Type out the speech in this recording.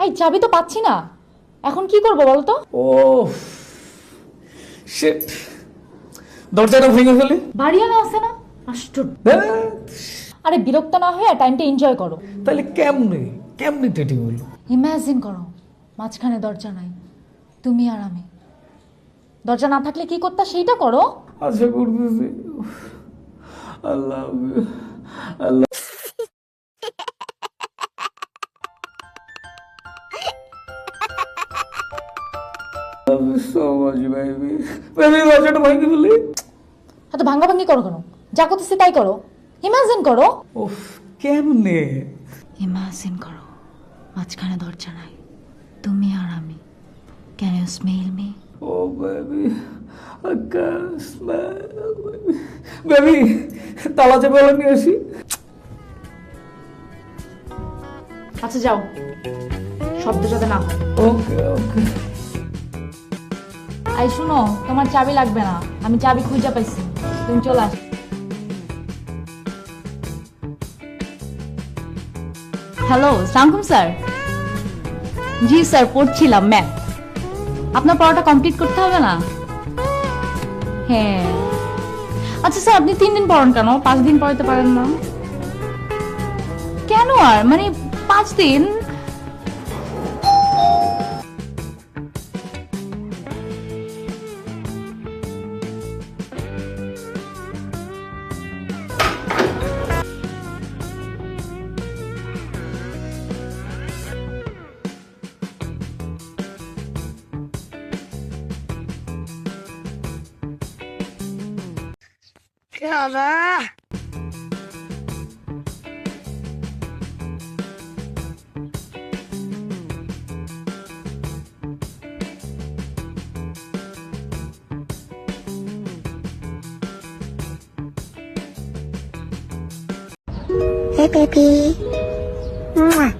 এই চাবি তো পাচ্ছি না, এখন কি করবো বলতো? ও শিট, দরজাটা ভেঙে ফেলি। বাড়িওয়ালা আছে না? আশ্চর্য। আরে বিরক্ত না হয়ে টাইমটা এনজয় করো। তাহলে কেমনে কেমনে টেটি হইলো? ইমাজিন করো মাঝখানে দরজা নাই, তুমি আর আমি। দরজা না থাকলে কি করতা সেইটা করো। আশা করতেছি। আল্লাহ আল্লাহ so much, baby. Baby, দরজাটা ভেঙে ফেলি। এত ভাঙ্গা ভাঙ্গি করো কেন? যা করতেছি তাই করো। ইমাজিন করো। উফ, কেমনে? ইমাজিন করো মাঝখানে দরজা নাই, তুমি আর আমি। Can you smell me? Oh, baby, I can't smell, baby. Baby, তালা চেপে নিয়ে আসি। আচ্ছা যাও, শব্দ যাতে না হয়। ওকে ওকে। আই শুনো, তোমার চাবি লাগবে না, আমি চাবি খুঁজে পাইছি, তুমি চলে আস। হ্যালো, সালাম স্যার। জি স্যার, পড়ছিলাম ম্যাথ। আপনার পড়াটা কমপ্লিট করতে হবে না? হ্যাঁ। আচ্ছা স্যার, আপনি 3 দিন পড়ান কেন? 5 দিন পড়াতে পারেন না? কেন আর, মানে 5 দিন? Hey, baby. Mwah.